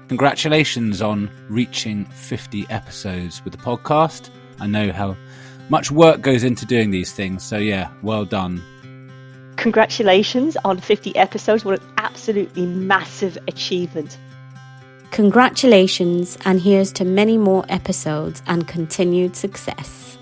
Congratulations on reaching 50 episodes with the podcast. I know how much work goes into doing these things, so yeah, well done. Congratulations on 50 episodes. What an absolutely massive achievement. Congratulations, and here's to many more episodes and continued success.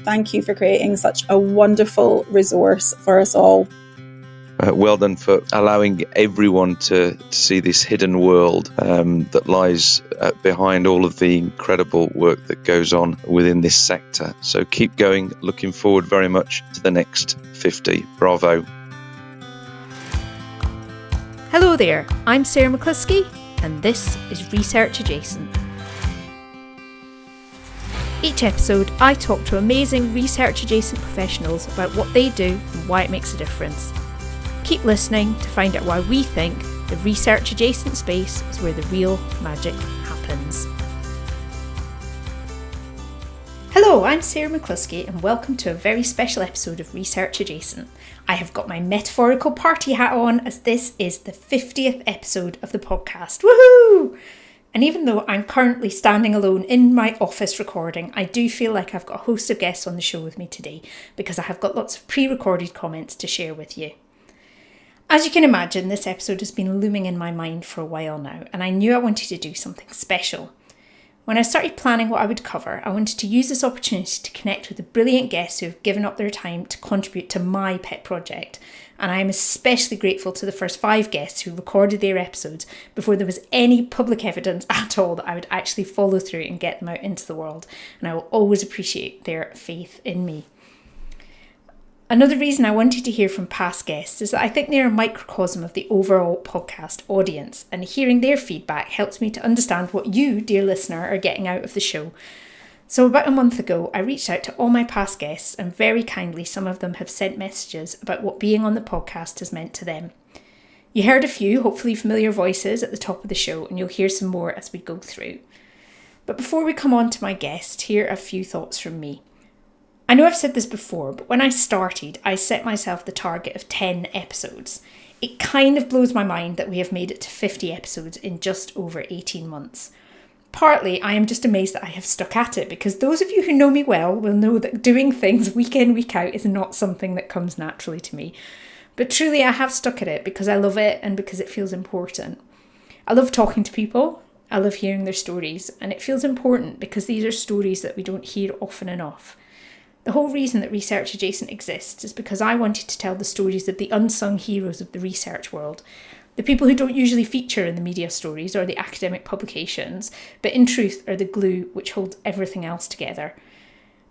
Thank you for creating such a wonderful resource for us all. Well done for allowing everyone to see this hidden world that lies behind all of the incredible work that goes on within this sector. So keep going. Looking forward very much to the next 50. Bravo. Hello there, I'm Sarah McCluskey, and this is Research Adjacent. Each episode, I talk to amazing research adjacent professionals about what they do and why it makes a difference. Keep listening to find out why we think the research adjacent space is where the real magic happens. Hello, I'm Sarah McCluskey and welcome to a very special episode of Research Adjacent. I have got my metaphorical party hat on as this is the 50th episode of the podcast. Woohoo! And even though I'm currently standing alone in my office recording, I do feel like I've got a host of guests on the show with me today because I have got lots of pre-recorded comments to share with you. As you can imagine, this episode has been looming in my mind for a while now, and I knew I wanted to do something special. When I started planning what I would cover, I wanted to use this opportunity to connect with the brilliant guests who have given up their time to contribute to my pet project, and I am especially grateful to the first 5 guests who recorded their episodes before there was any public evidence at all that I would actually follow through and get them out into the world, and I will always appreciate their faith in me. Another reason I wanted to hear from past guests is that I think they're a microcosm of the overall podcast audience, and hearing their feedback helps me to understand what you, dear listener, are getting out of the show. So about a month ago, I reached out to all my past guests, and very kindly some of them have sent messages about what being on the podcast has meant to them. You heard a few, hopefully familiar voices at the top of the show, and you'll hear some more as we go through. But before we come on to my guest, here are a few thoughts from me. I know I've said this before, but when I started, I set myself the target of 10 episodes. It kind of blows my mind that we have made it to 50 episodes in just over 18 months. Partly, I am just amazed that I have stuck at it, because those of you who know me well will know that doing things week in, week out is not something that comes naturally to me. But truly, I have stuck at it because I love it and because it feels important. I love talking to people, I love hearing their stories, and it feels important because these are stories that we don't hear often enough. The whole reason that Research Adjacent exists is because I wanted to tell the stories of the unsung heroes of the research world, the people who don't usually feature in the media stories or the academic publications, but in truth are the glue which holds everything else together.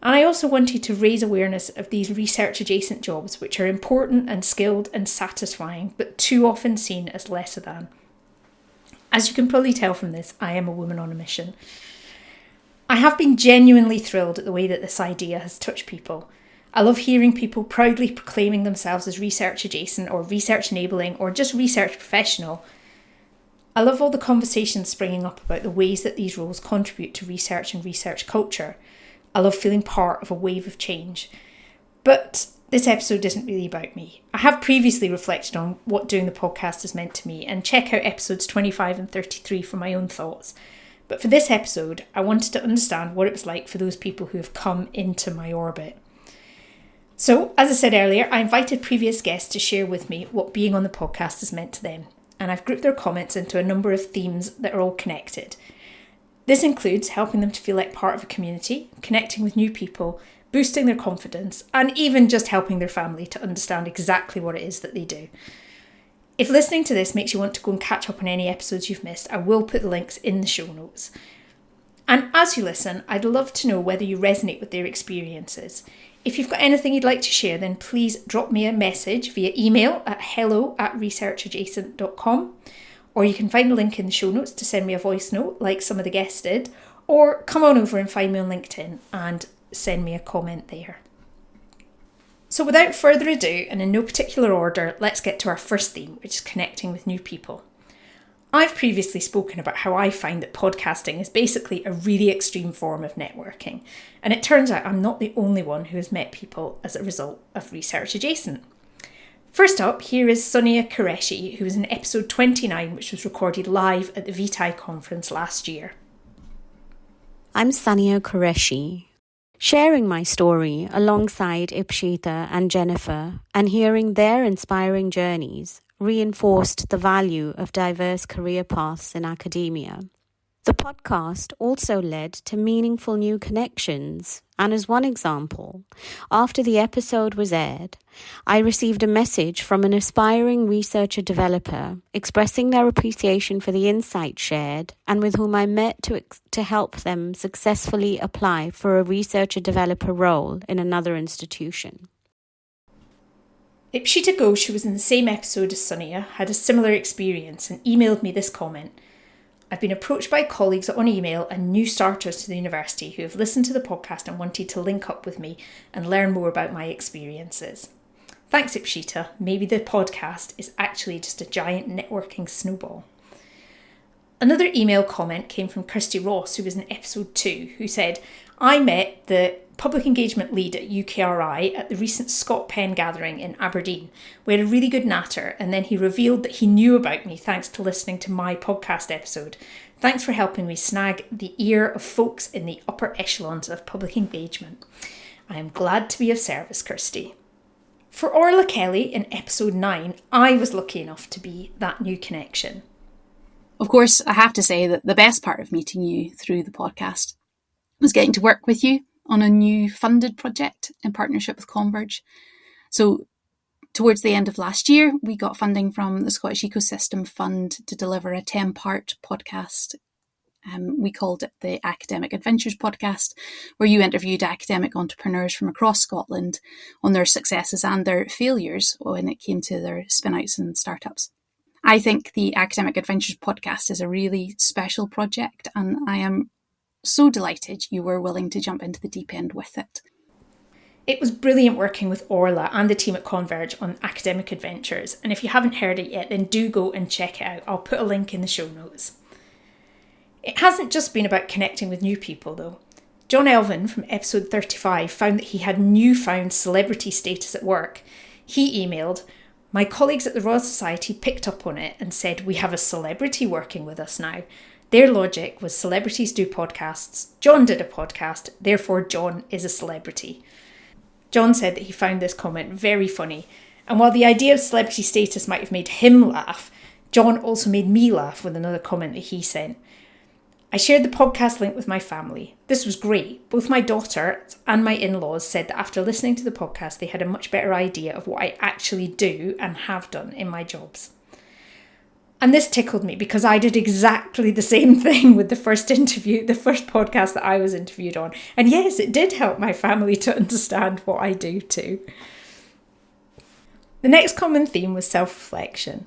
And I also wanted to raise awareness of these research adjacent jobs which are important and skilled and satisfying, but too often seen as lesser than. As you can probably tell from this, I am a woman on a mission. I have been genuinely thrilled at the way that this idea has touched people. I love hearing people proudly proclaiming themselves as research adjacent or research enabling or just research professional. I love all the conversations springing up about the ways that these roles contribute to research and research culture. I love feeling part of a wave of change. But this episode isn't really about me. I have previously reflected on what doing the podcast has meant to me, and check out episodes 25 and 33 for my own thoughts. But for this episode, I wanted to understand what it was like for those people who have come into my orbit. So, as I said earlier, I invited previous guests to share with me what being on the podcast has meant to them, and I've grouped their comments into a number of themes that are all connected. This includes helping them to feel like part of a community, connecting with new people, boosting their confidence, and even just helping their family to understand exactly what it is that they do. If listening to this makes you want to go and catch up on any episodes you've missed, I will put the links in the show notes. And as you listen, I'd love to know whether you resonate with their experiences. If you've got anything you'd like to share, then please drop me a message via email at hello@researchadjacent.com, or you can find a link in the show notes to send me a voice note like some of the guests did, or come on over and find me on LinkedIn and send me a comment there. So without further ado, and in no particular order, let's get to our first theme, which is connecting with new people. I've previously spoken about how I find that podcasting is basically a really extreme form of networking, and it turns out I'm not the only one who has met people as a result of Research Adjacent. First up, here is Sonia Qureshi, who was in episode 29, which was recorded live at the Vitae conference last year. I'm Sonia Qureshi, sharing my story alongside Ipshita and Jennifer, and hearing their inspiring journeys reinforced the value of diverse career paths in academia. The podcast also led to meaningful new connections, and as one example, after the episode was aired, I received a message from an aspiring researcher-developer expressing their appreciation for the insights shared and with whom I met to help them successfully apply for a researcher-developer role in another institution. Ipshita Ghosh, who was in the same episode as Sonia, had a similar experience and emailed me this comment. I've been approached by colleagues on email and new starters to the university who have listened to the podcast and wanted to link up with me and learn more about my experiences. Thanks, Ipshita. Maybe the podcast is actually just a giant networking snowball. Another email comment came from Kirsty Ross, who was in episode 2, who said, I met the public engagement lead at UKRI at the recent Scott Penn gathering in Aberdeen. We had a really good natter, and then he revealed that he knew about me thanks to listening to my podcast episode. Thanks for helping me snag the ear of folks in the upper echelons of public engagement. I am glad to be of service, Kirsty. For Orla Kelly in episode 9, I was lucky enough to be that new connection. Of course, I have to say that the best part of meeting you through the podcast was getting to work with you on a new funded project in partnership with Converge. So towards the end of last year, we got funding from the Scottish Ecosystem Fund to deliver a 10-part podcast. We called it the Academic Adventures podcast, where you interviewed academic entrepreneurs from across Scotland on their successes and their failures when it came to their spin-outs and startups. I think the Academic Adventures podcast is a really special project, and I am so delighted you were willing to jump into the deep end with it. It was brilliant working with Orla and the team at Converge on Academic Adventures, and if you haven't heard it yet, then do go and check it out. I'll put a link in the show notes. It hasn't just been about connecting with new people, though. John Elvin from episode 35 found that he had newfound celebrity status at work. He emailed, my colleagues at the Royal Society picked up on it and said, we have a celebrity working with us now. Their logic was celebrities do podcasts, John did a podcast, therefore John is a celebrity. John said that he found this comment very funny, and while the idea of celebrity status might have made him laugh, John also made me laugh with another comment that he sent. I shared the podcast link with my family. This was great. Both my daughter and my in-laws said that after listening to the podcast, they had a much better idea of what I actually do and have done in my jobs. And this tickled me because I did exactly the same thing with the first podcast that I was interviewed on. And yes, it did help my family to understand what I do too. The next common theme was self-reflection.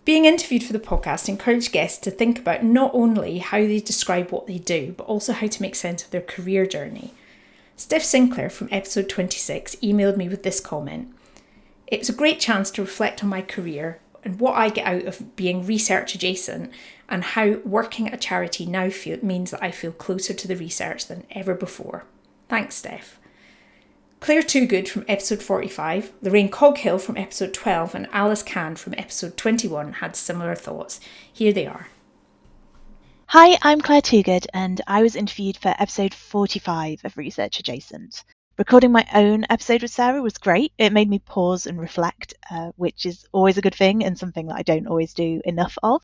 Being interviewed for the podcast encouraged guests to think about not only how they describe what they do, but also how to make sense of their career journey. Steph Sinclair from episode 26 emailed me with this comment. It was a great chance to reflect on my career and what I get out of being research adjacent, and how working at a charity now means that I feel closer to the research than ever before. Thanks, Steph. Claire Toogood from episode 45, Lorraine Coghill from episode 12, and Alice Can from episode 21 had similar thoughts. Here they are. Hi, I'm Claire Toogood, and I was interviewed for episode 45 of Research Adjacent. Recording my own episode with Sarah was great. It made me pause and reflect, which is always a good thing and something that I don't always do enough of.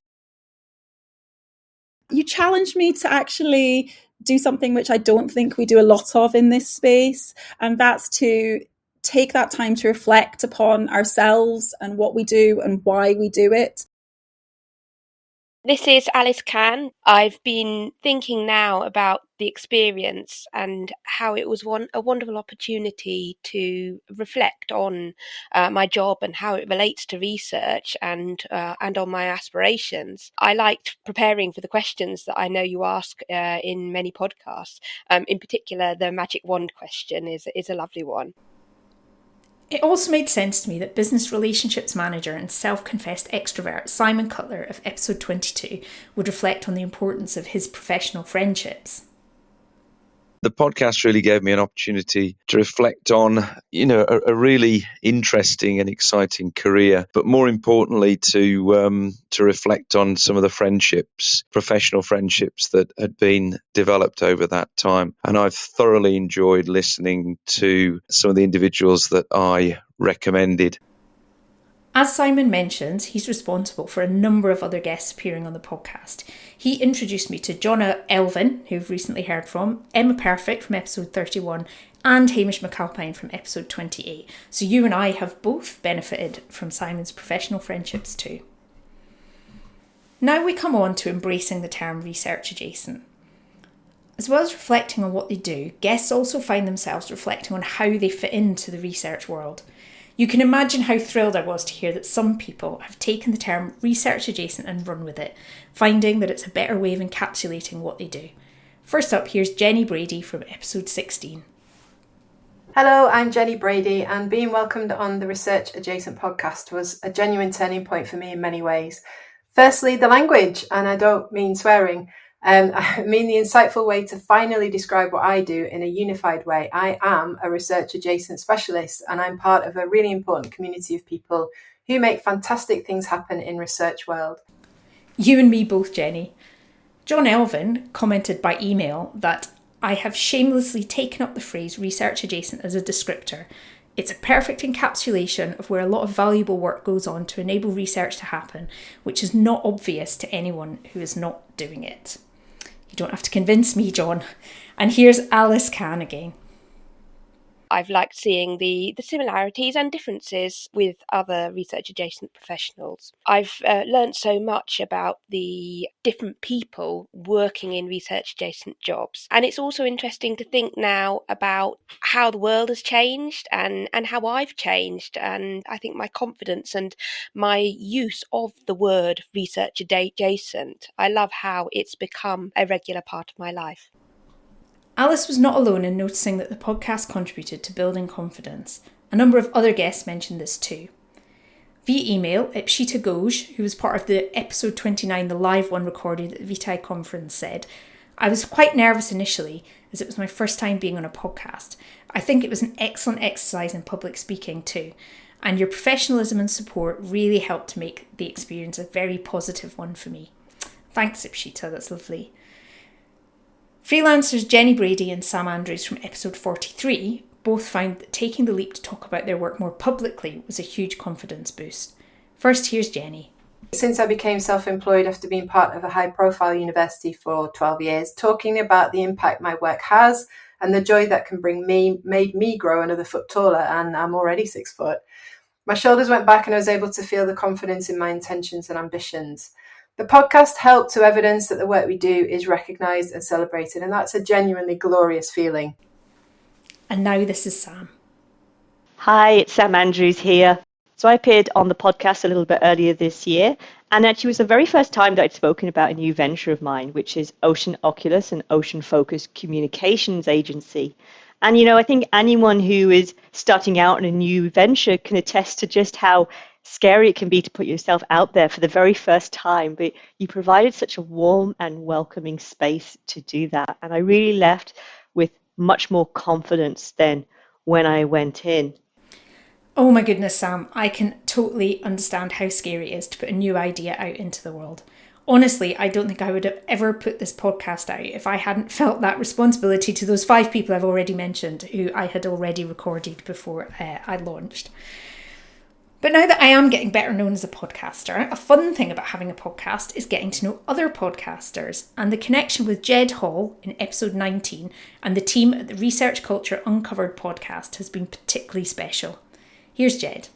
You challenged me to actually do something which I don't think we do a lot of in this space, and that's to take that time to reflect upon ourselves and what we do and why we do it. This is Alice Can. I've been thinking now about the experience and how it was a wonderful opportunity to reflect on my job and how it relates to research and on my aspirations. I liked preparing for the questions that I know you ask in many podcasts. In particular, the magic wand question is a lovely one. It also made sense to me that business relationships manager and self-confessed extrovert Simon Cutler of episode 22 would reflect on the importance of his professional friendships. The podcast really gave me an opportunity to reflect on, a really interesting and exciting career, but more importantly, to reflect on some of the friendships, professional friendships that had been developed over that time. And I've thoroughly enjoyed listening to some of the individuals that I recommended. As Simon mentions, he's responsible for a number of other guests appearing on the podcast. He introduced me to Jonna Elvin, who we've recently heard from, Emma Perfect from episode 31, and Hamish McAlpine from episode 28. So you and I have both benefited from Simon's professional friendships too. Now we come on to embracing the term research adjacent. As well as reflecting on what they do, guests also find themselves reflecting on how they fit into the research world. You can imagine how thrilled I was to hear that some people have taken the term research adjacent and run with it, finding that it's a better way of encapsulating what they do. First up, here's Jenny Brady from episode 16. Hello, I'm Jenny Brady, and being welcomed on the Research Adjacent podcast was a genuine turning point for me in many ways. Firstly, the language, and I don't mean swearing. I mean the insightful way to finally describe what I do in a unified way. I am a research adjacent specialist, and I'm part of a really important community of people who make fantastic things happen in research world. You and me both, Jenny. John Elvin commented by email that I have shamelessly taken up the phrase research adjacent as a descriptor. It's a perfect encapsulation of where a lot of valuable work goes on to enable research to happen, which is not obvious to anyone who is not doing it. You don't have to convince me, John. And here's Alice Kahn again. I've liked seeing the similarities and differences with other research adjacent professionals. I've learned so much about the different people working in research adjacent jobs. And it's also interesting to think now about how the world has changed and how I've changed. And I think my confidence and my use of the word research adjacent, I love how it's become a regular part of my life. Alice was not alone in noticing that the podcast contributed to building confidence. A number of other guests mentioned this too. Via email, Ipshita Ghosh, who was part of the episode 29, the live one recorded at the Vitae conference, said, I was quite nervous initially, as it was my first time being on a podcast. I think it was an excellent exercise in public speaking too, and your professionalism and support really helped to make the experience a very positive one for me. Thanks, Ipshita, that's lovely. Freelancers Jenny Brady and Sam Andrews from episode 43 both found that taking the leap to talk about their work more publicly was a huge confidence boost. First, here's Jenny. Since I became self-employed after being part of a high-profile university for 12 years, talking about the impact my work has and the joy that can bring me made me grow another foot taller, and I'm already 6 foot. My shoulders went back and I was able to feel the confidence in my intentions and ambitions. The podcast helped to evidence that the work we do is recognised and celebrated, and that's a genuinely glorious feeling. And now this is Sam. Hi, it's Sam Andrews here. So I appeared on the podcast a little bit earlier this year, and actually it was the very first time that I'd spoken about a new venture of mine, which is Ocean Oculus, an ocean-focused communications agency. And, I think anyone who is starting out in a new venture can attest to just how scary it can be to put yourself out there for the very first time, but you provided such a warm and welcoming space to do that. And I really left with much more confidence than when I went in. Oh my goodness, Sam, I can totally understand how scary it is to put a new idea out into the world. Honestly, I don't think I would have ever put this podcast out if I hadn't felt that responsibility to those 5 people I've already mentioned who I had already recorded before I launched. But now that I am getting better known as a podcaster, a fun thing about having a podcast is getting to know other podcasters, and the connection with Jed Hall in episode 19 and the team at the Research Culture Uncovered podcast has been particularly special. Here's Jed.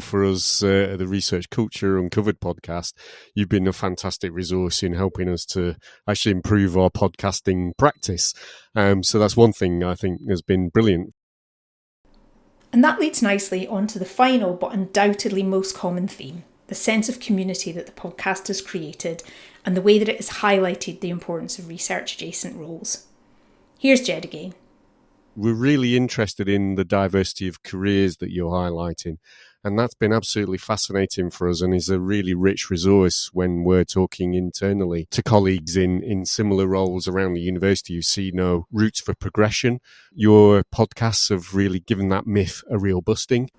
For us, the Research Culture Uncovered podcast, you've been a fantastic resource in helping us to actually improve our podcasting practice. So that's one thing I think has been brilliant. And that leads nicely on to the final but undoubtedly most common theme, the sense of community that the podcast has created and the way that it has highlighted the importance of research adjacent roles. Here's Jed again. We're really interested in the diversity of careers that you're highlighting. And that's been absolutely fascinating for us and is a really rich resource when we're talking internally to colleagues in similar roles around the university who see no routes for progression. Your podcasts have really given that myth a real busting.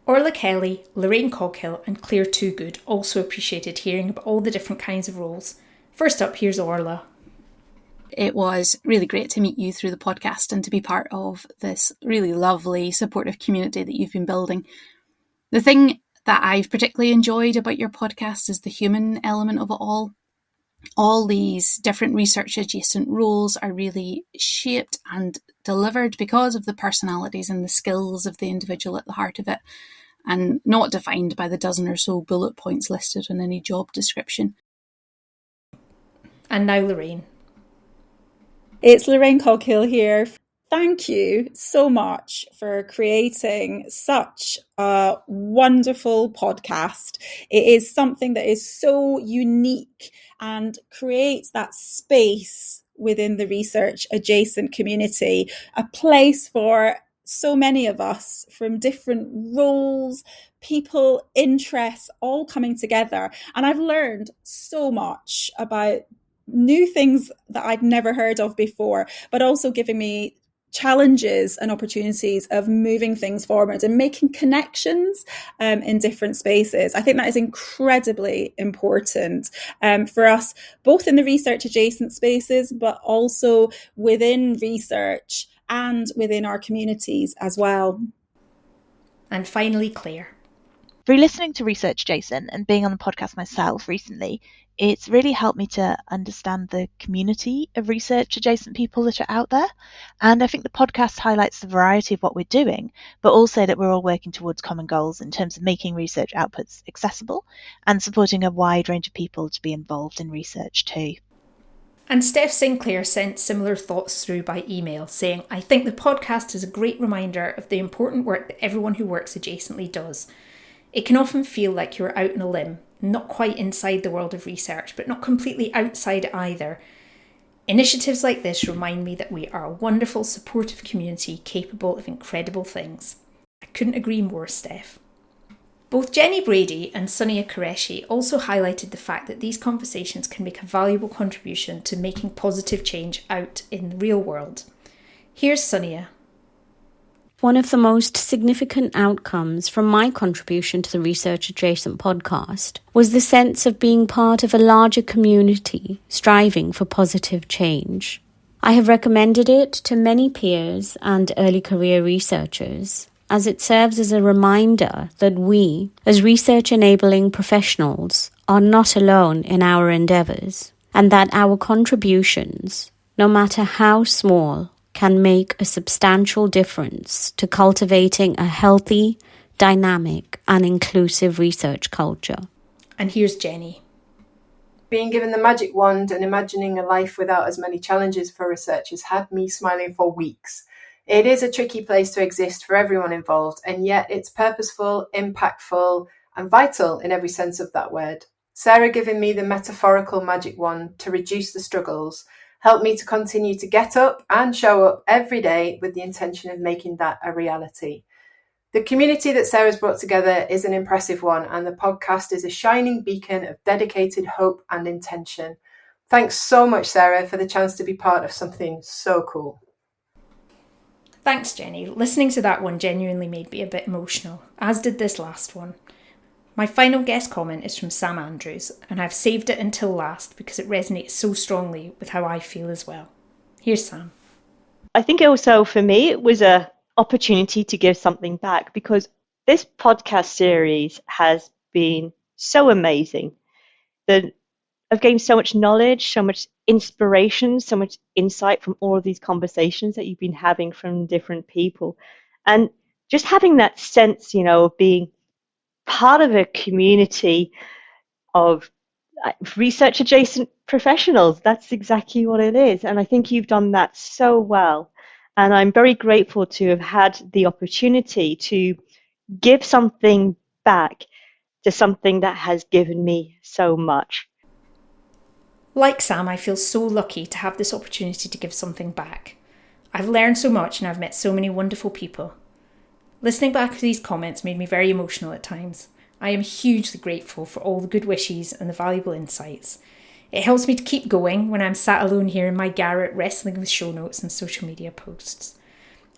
Orla Kelly, Lorraine Coghill and Claire Toogood also appreciated hearing about all the different kinds of roles. First up, here's Orla. It was really great to meet you through the podcast and to be part of this really lovely, supportive community that you've been building. The thing that I've particularly enjoyed about your podcast is the human element of it all. All these different research adjacent roles are really shaped and delivered because of the personalities and the skills of the individual at the heart of it, and not defined by the dozen or so bullet points listed on any job description. And now Lorraine. It's Lorraine Coghill here. Thank you so much for creating such a wonderful podcast. It is something that is so unique and creates that space within the research adjacent community, a place for so many of us from different roles, people, interests, all coming together. And I've learned so much about new things that I'd never heard of before, but also giving me challenges and opportunities of moving things forward and making connections in different spaces. I think that is incredibly important for us, both in the research adjacent spaces, but also within research and within our communities as well. And finally, Claire. Through listening to Research Adjacent and being on the podcast myself recently, it's really helped me to understand the community of research adjacent people that are out there. And I think the podcast highlights the variety of what we're doing, but also that we're all working towards common goals in terms of making research outputs accessible and supporting a wide range of people to be involved in research too. And Steph Sinclair sent similar thoughts through by email, saying, I think the podcast is a great reminder of the important work that everyone who works adjacently does. It can often feel like you're out on a limb, not quite inside the world of research, but not completely outside either. Initiatives like this remind me that we are a wonderful, supportive community capable of incredible things. I couldn't agree more, Steph. Both Jenny Brady and Sonia Qureshi also highlighted the fact that these conversations can make a valuable contribution to making positive change out in the real world. Here's Sonia. One of the most significant outcomes from my contribution to the Research Adjacent podcast was the sense of being part of a larger community striving for positive change. I have recommended it to many peers and early career researchers, as it serves as a reminder that we, as research-enabling professionals, are not alone in our endeavours, and that our contributions, no matter how small, can make a substantial difference to cultivating a healthy, dynamic, and inclusive research culture. And here's Jenny. Being given the magic wand and imagining a life without as many challenges for researchers had me smiling for weeks. It is a tricky place to exist for everyone involved, and yet it's purposeful, impactful, and vital in every sense of that word. Sarah giving me the metaphorical magic wand to reduce the struggles helped me to continue to get up and show up every day with the intention of making that a reality. The community that Sarah's brought together is an impressive one, and the podcast is a shining beacon of dedicated hope and intention. Thanks so much, Sarah, for the chance to be part of something so cool. Thanks, Jenny. Listening to that one genuinely made me a bit emotional, as did this last one. My final guest comment is from Sam Andrews, and I've saved it until last because it resonates so strongly with how I feel as well. Here's Sam. I think also for me, it was an opportunity to give something back, because this podcast series has been so amazing. I've gained so much knowledge, so much inspiration, so much insight from all of these conversations that you've been having from different people. And just having that sense, of being part of a community of research adjacent professionals. That's exactly what it is. And I think you've done that so well. And I'm very grateful to have had the opportunity to give something back to something that has given me so much. Like Sam, I feel so lucky to have this opportunity to give something back. I've learned so much and I've met so many wonderful people. Listening back to these comments made me very emotional at times. I am hugely grateful for all the good wishes and the valuable insights. It helps me to keep going when I'm sat alone here in my garret wrestling with show notes and social media posts.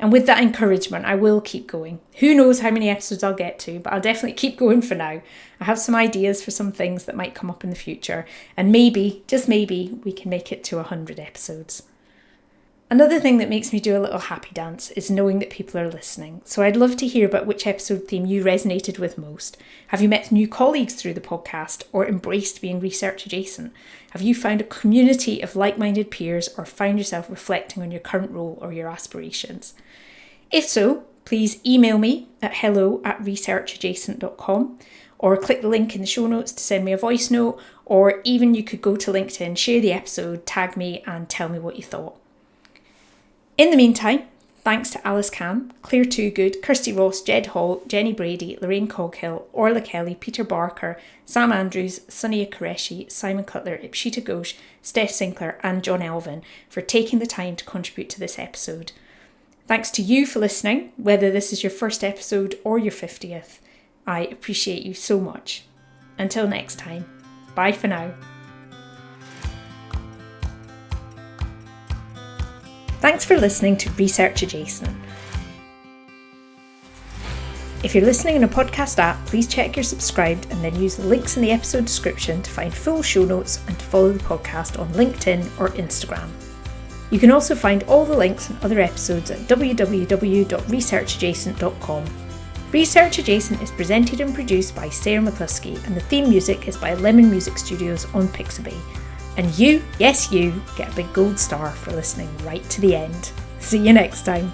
And with that encouragement, I will keep going. Who knows how many episodes I'll get to, but I'll definitely keep going for now. I have some ideas for some things that might come up in the future, and maybe, just maybe, we can make it to 100 episodes. Another thing that makes me do a little happy dance is knowing that people are listening. So I'd love to hear about which episode theme you resonated with most. Have you met new colleagues through the podcast or embraced being research adjacent? Have you found a community of like-minded peers or found yourself reflecting on your current role or your aspirations? If so, please email me at hello@researchadjacent.com or click the link in the show notes to send me a voice note, or even you could go to LinkedIn, share the episode, tag me and tell me what you thought. In the meantime, thanks to Alice Cam, Claire Toogood, Kirsty Ross, Jed Hall, Jenny Brady, Lorraine Coghill, Orla Kelly, Peter Barker, Sam Andrews, Sonia Qureshi, Simon Cutler, Ipshita Ghosh, Steph Sinclair and John Elvin for taking the time to contribute to this episode. Thanks to you for listening, whether this is your first episode or your 50th. I appreciate you so much. Until next time, bye for now. Thanks for listening to Research Adjacent. If you're listening in a podcast app, please check you're subscribed and then use the links in the episode description to find full show notes and to follow the podcast on LinkedIn or Instagram. You can also find all the links and other episodes at www.researchadjacent.com. Research Adjacent is presented and produced by Sarah McCluskey, and the theme music is by Lemon Music Studios on Pixabay. And you, yes you, get a big gold star for listening right to the end. See you next time.